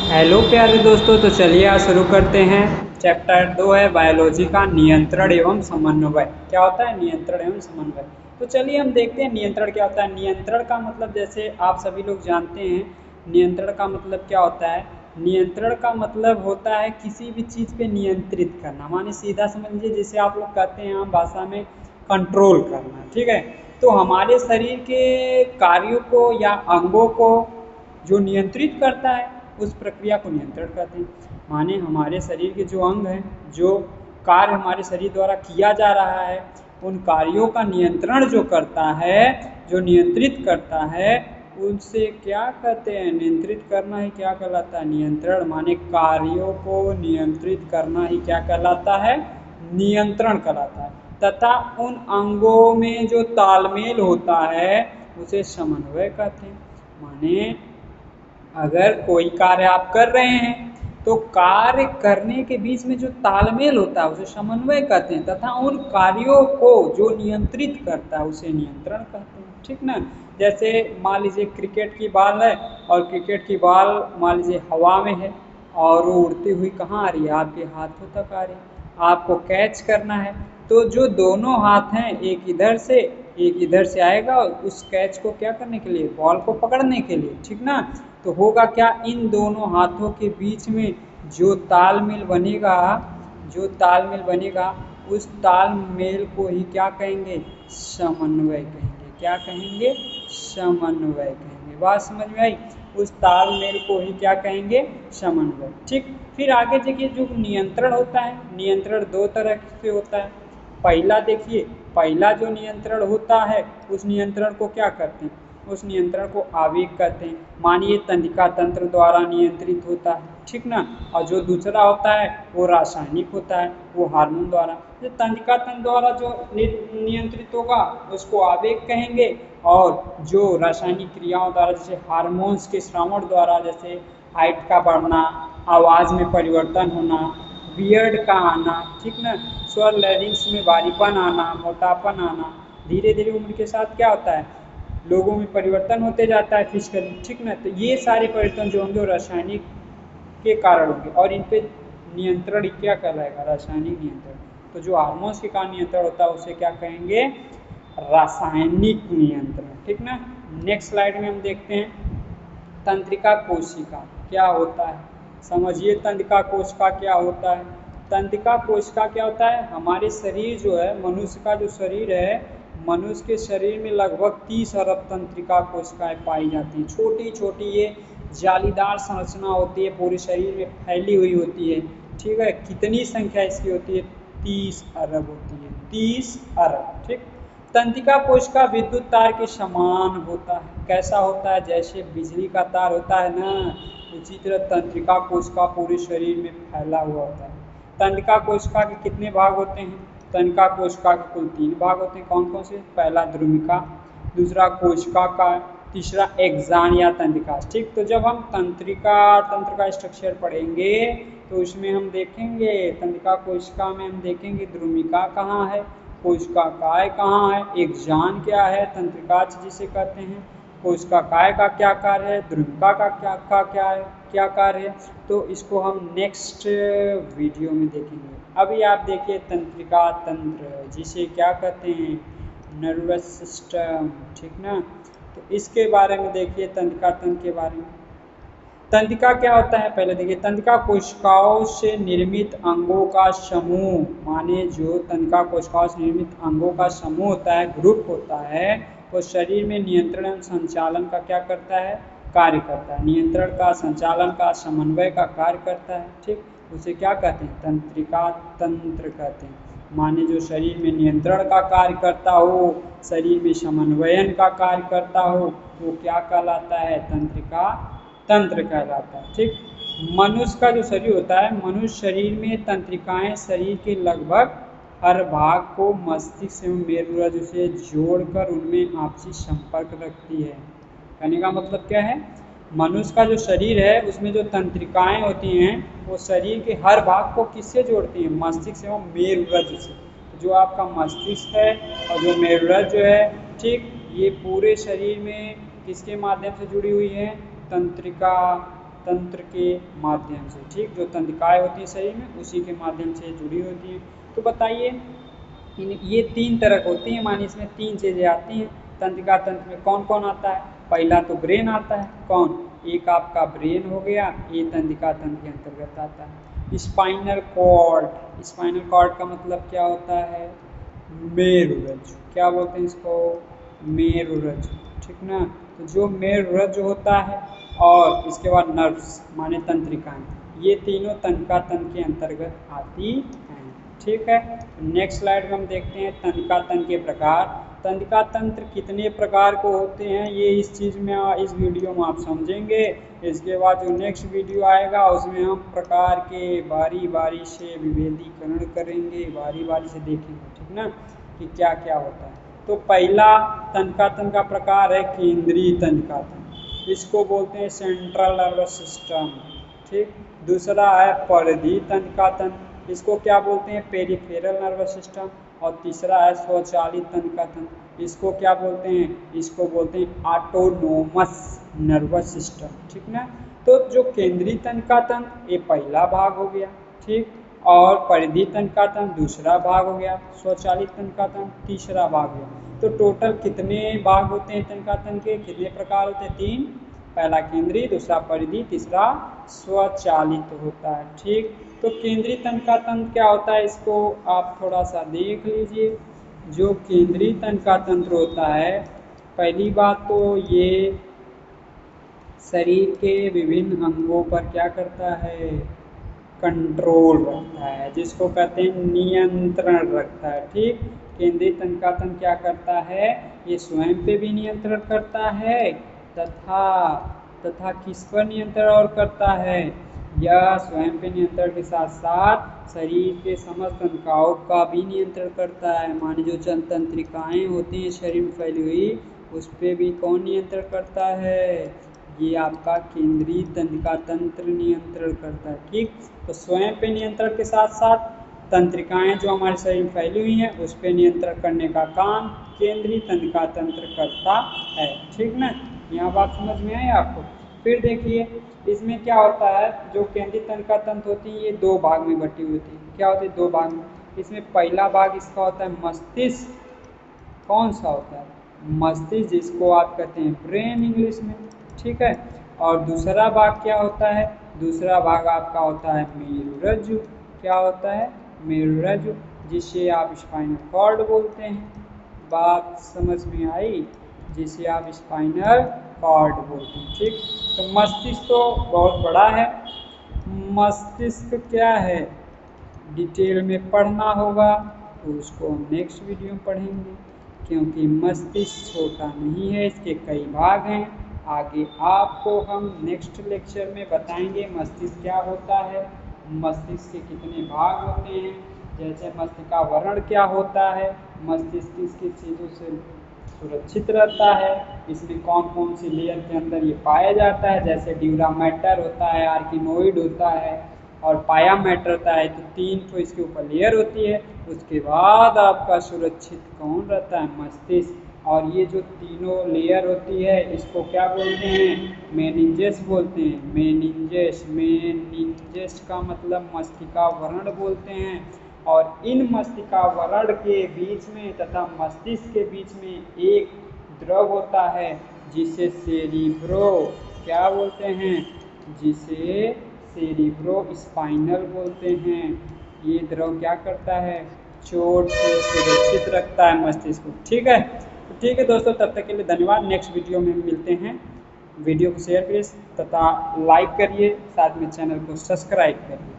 Hello प्यारे दोस्तों, तो चलिए आज शुरू करते हैं। चैप्टर 2 है बायोलॉजी का नियंत्रण एवं समन्वय। क्या होता है नियंत्रण एवं समन्वय? तो चलिए हम देखते हैं नियंत्रण क्या होता है। नियंत्रण का मतलब जैसे आप सभी लोग जानते हैं, नियंत्रण का मतलब क्या होता है। नियंत्रण का मतलब होता है किसी भी चीज़ पे नियंत्रित करना, माने सीधा समझिए जैसे आप लोग कहते हैं आम भाषा में कंट्रोल करना। ठीक है, तो हमारे शरीर के कार्यों को या अंगों को जो नियंत्रित करता है उस प्रक्रिया को नियंत्रण कहते हैं। माने हमारे शरीर के जो अंग हैं, जो कार्य हमारे शरीर द्वारा किया जा रहा है, उन कार्यों का नियंत्रण जो करता है, जो नियंत्रित करता है, उनसे क्या कहते हैं, नियंत्रित करना ही क्या कहलाता है, नियंत्रण। माने कार्यों को नियंत्रित करना ही क्या कहलाता है, नियंत्रण कहलाता है। तथा उन अंगों में जो तालमेल होता है उसे समन्वय कहते हैं। माने अगर कोई कार्य आप कर रहे हैं तो कार्य करने के बीच में जो तालमेल होता है उसे समन्वय कहते हैं, तथा उन कार्यों को जो नियंत्रित करता है उसे नियंत्रण कहते हैं। ठीक ना। जैसे मान लीजिए क्रिकेट की बॉल है और क्रिकेट की बॉल मान लीजिए हवा में है और वो उड़ती हुई कहाँ आ रही है, आपके हाथों तक आ रही है, आपको कैच करना है। तो जो दोनों हाथ हैं, एक इधर से एक इधर से आएगा उस कैच को क्या करने के लिए, बॉल को पकड़ने के लिए। ठीक ना। तो होगा क्या, इन दोनों हाथों के बीच में जो तालमेल बनेगा, जो तालमेल बनेगा उस तालमेल को ही क्या कहेंगे, समन्वय कहेंगे। क्या कहेंगे, समन्वय कहेंगे। बात समझ में आई। उस तालमेल को ही क्या कहेंगे, समन्वय। ठीक। फिर आगे देखिए जो नियंत्रण होता है, नियंत्रण दो तरह से होता है। पहला देखिए, पहला जो नियंत्रण होता है उस नियंत्रण को क्या करते हैं, उस नियंत्रण को आवेग कहते हैं। मानिए तंत्रिका तंत्र द्वारा नियंत्रित होता है। ठीक ना। और जो दूसरा होता है वो रासायनिक होता है, वो हार्मोन द्वारा। जो तंत्रिका तंत्र द्वारा जो नियंत्रित होगा उसको आवेग कहेंगे, और जो रासायनिक क्रियाओं द्वारा जैसे हार्मोन्स के श्रवण द्वारा, जैसे हाइट का बढ़ना, आवाज़ में परिवर्तन होना, बियर्ड का आना, ठीक ना, स्वर लैरिंग्स में बारीपन आना, मोटापन आना, धीरे धीरे उम्र के साथ क्या होता है, लोगों में परिवर्तन होते जाता है फिजिकली। ठीक ना। तो ये सारे परिवर्तन जो होंगे वो रासायनिक के कारण होंगे, और इन पे नियंत्रण क्या कहलाएगा, रासायनिक नियंत्रण। तो जो हार्मोन्स के कारण नियंत्रण होता है उसे क्या कहेंगे, रासायनिक नियंत्रण। ठीक ना। नेक्स्ट स्लाइड में हम देखते हैं तंत्रिका कोशिका क्या होता है। समझिए तंत्रिका कोशिका क्या होता है। तंत्रिका कोशिका क्या होता है, हमारे शरीर जो है, मनुष्य का जो शरीर है, मनुष्य के शरीर में लगभग 30 अरब तंत्रिका कोशिकाएं पाई जाती हैं। छोटी छोटी ये जालीदार संरचना होती है, पूरे शरीर में फैली हुई होती है। ठीक है, कितनी संख्या इसकी होती है, 30 अरब होती है, 30 अरब। ठीक। तंत्रिका कोशिका विद्युत तार के समान होता है। कैसा होता है, जैसे बिजली का तार होता है ना, उसी तरह तंत्रिका कोशिका पूरे शरीर में फैला हुआ होता है। तंत्रिका कोशिका के कितने भाग होते हैं, तंत्रिका कोशिका के कुल 3 भाग होते हैं। कौन कौन से, पहला द्रुमिका, दूसरा कोशिका का, तीसरा एक्सान या तंत्रिका। ठीक। तो जब हम तंत्र का स्ट्रक्चर पढ़ेंगे तो उसमें हम देखेंगे तंत्रिका कोशिका में हम देखेंगे द्रुमिका कहाँ है, कोशिका काय कहाँ है, एक्सान क्या है, तंत्रिका जिसे कहते हैं, कोशिका काय का क्या कार्य है, द्रुमिका का क्या कार्य है। तो इसको हम नेक्स्ट वीडियो में देखेंगे। अभी आप देखिए तंत्रिका तंत्र जिसे क्या कहते हैं, नर्वस सिस्टम। ठीक ना। तो इसके बारे में देखिए तंत्रिका तंत्र के बारे में। तंत्रिका क्या होता है, पहले देखिए तंत्रिका कोशिकाओं से निर्मित अंगों का समूह। माने जो तंत्रिका कोशिकाओं से निर्मित अंगों का समूह होता है, ग्रुप होता है, वो शरीर में नियंत्रण एवं संचालन का क्या करता है, कार्य करता है। नियंत्रण का, संचालन का, समन्वय का कार्य करता है। ठीक। उसे क्या कहते हैं, तंत्रिका तंत्र कहते हैं। माने जो शरीर में नियंत्रण का कार्य करता हो, शरीर में समन्वयन का कार्य करता हो, वो क्या कहलाता है, तंत्रिका तंत्र कहलाता है। ठीक। मनुष्य का जो शरीर होता है, मनुष्य शरीर में तंत्रिकाएं शरीर के लगभग हर भाग को मस्तिष्क एवं मेरुरज्जु से जोड़कर उनमें आपसी संपर्क रखती है। कहने का मतलब क्या है, मनुष्य का जो शरीर है उसमें जो तंत्रिकाएं होती हैं वो शरीर के हर भाग को किससे जोड़ती हैं, मस्तिष्क एवं मेरुरज्जु से। जो आपका मस्तिष्क है और जो मेरुरज्जु है, ठीक, ये पूरे शरीर में किसके माध्यम से जुड़ी हुई है, तंत्रिका तंत्र के माध्यम से, ठीक, जो तंत्रिकाएं होती हैं शरीर में उसी के माध्यम से जुड़ी होती हैं। तो बताइए ये 3 तरह होती हैं, मानिए इसमें 3 चीज़ें आती हैं। तंत्रिका तंत्र में कौन कौन आता है? पहला तो ब्रेन आता है, कौन? एक आपका ब्रेन हो गया, ये तंत्रिका तंत्र के अंतर्गत आता है। स्पाइनल कॉर्ड, स्पाइनल कॉर्ड का मतलब क्या होता है? मेरुरज्जु, क्या बोलते हैं इसको? मेरुरज्जु, ठीक ना। तो जो मेरुरज्जु होता है और इसके बाद नर्व्स माने तंत्रिकाएं, ये तीनों तंत्रिका तंत्र के अंतर्गत आती हैं, ठीक है। नेक्स्ट स्लाइड में हम देखते हैं तंत्रिका तंत्र के प्रकार। तंत्रिका तंत्र कितने प्रकार को होते हैं ये इस चीज़ में इस वीडियो में आप समझेंगे। इसके बाद जो नेक्स्ट वीडियो आएगा उसमें हम प्रकार के बारी बारी से विभेदीकरण करेंगे, बारी बारी से देखेंगे, ठीक ना, कि क्या क्या होता है। तो पहला तंत्रिका तंत्र का प्रकार है केंद्रीय तंत्रिका तंत्र, इसको बोलते हैं सेंट्रल नर्वस सिस्टम, ठीक। दूसरा है परिधीय तंत्रिका तंत्र, इसको क्या बोलते हैं? Peripheral nervous system. और तीसरा है स्वचालित तंत्रिका तंत्र, इसको क्या बोलते हैं? इसको बोलते हैं ऑटोनोमस नर्वस सिस्टम, ठीक ना। तो जो केंद्रीय तंत्रिका तंत्र ये पहला भाग हो गया, ठीक, और परिधीय तंत्रिका तंत्र दूसरा भाग हो गया, स्वचालित तंत्रिका तंत्र तीसरा भाग हो गया। तो टोटल कितने भाग होते हैं तंत्रिका तंत्र के? कितने प्रकार होते हैं? 3, पहला केंद्रीय, दूसरा परिधीय, तीसरा स्वचालित होता है, ठीक। तो केंद्रीय तंत्रिका तंत्र क्या होता है इसको आप थोड़ा सा देख लीजिए। जो केंद्रीय तंत्रिका तंत्र होता है, पहली बात तो ये शरीर के विभिन्न अंगों पर क्या करता है? कंट्रोल रखता है, जिसको कहते हैं नियंत्रण रखता है, ठीक। केंद्रीय तंत्रिका तंत्र क्या करता है? ये स्वयं पे भी नियंत्रण करता है तथा किस पर नियंत्रण और करता है? यह स्वयं पे नियंत्रण के साथ साथ शरीर के समस्त तंत्रिकाओं का भी नियंत्रण करता है। माने जो तंत्रिकाएं होती हैं शरीर में फैली हुई, उस पर भी कौन नियंत्रण करता है? ये आपका केंद्रीय तंत्रिका तंत्र नियंत्रण करता है, ठीक। तो स्वयं पे नियंत्रण के साथ साथ तंत्रिकाएं जो हमारे शरीर में फैली हुई हैं उस पर नियंत्रण करने का काम केंद्रीय तंत्रिका तंत्र करता है, ठीक ना। यहाँ बात समझ में आई आपको? फिर देखिए इसमें क्या होता है, जो केंद्रीय तंत्रिका तंत्र होती है ये 2 भाग में बटी हुई होती है। क्या होती है? 2 भाग में। इसमें पहला भाग इसका होता है मस्तिष्क, कौन सा होता है? मस्तिष्क, जिसको आप कहते हैं ब्रेन इंग्लिश में, ठीक है। और दूसरा भाग क्या होता है? दूसरा भाग आपका होता है मेरुरज्जु, क्या होता है? मेरुरज्जु, जिसे आप स्पाइनल कॉर्ड बोलते हैं। बात समझ में आई? जिसे आप स्पाइनल कॉर्ड बोलते हैं, ठीक। तो मस्तिष्क तो बहुत बड़ा है, मस्तिष्क क्या है डिटेल में पढ़ना होगा तो उसको हम नेक्स्ट वीडियो में पढ़ेंगे, क्योंकि मस्तिष्क छोटा नहीं है, इसके कई भाग हैं। आगे आपको हम नेक्स्ट लेक्चर में बताएंगे मस्तिष्क क्या होता है, मस्तिष्क के कितने भाग होते हैं, जैसे मस्तिष्क का वर्ण क्या होता है, मस्तिष्क किस किस चीज़ों से सुरक्षित रहता है, इसमें कौन कौन सी लेयर के अंदर ये पाया जाता है, जैसे ड्यूरा मैटर होता है, आर्किनोइड होता है और पाया मैटर होता है। तो 3 तो इसके ऊपर लेयर होती है। उसके बाद आपका सुरक्षित कौन रहता है? मस्तिष्क। और ये जो तीनों लेयर होती है इसको क्या बोलते हैं? मेनिंजेस बोलते हैं। मेनिंजेस, मेनिंजेस का मतलब मस्तिष्कावरण बोलते हैं। और इन मस्तिष्कावरण के बीच में तथा मस्तिष्क के बीच में एक द्रव होता है जिसे सेरिब्रो क्या बोलते हैं? जिसे सेरिब्रो स्पाइनल बोलते हैं। ये द्रव क्या करता है? चोट से सुरक्षित रखता है मस्तिष्क को, ठीक है। तो ठीक है दोस्तों, तब तक के लिए धन्यवाद। नेक्स्ट वीडियो में मिलते हैं। वीडियो को शेयर करिए तथा लाइक करिए, साथ में चैनल को सब्सक्राइब करिए।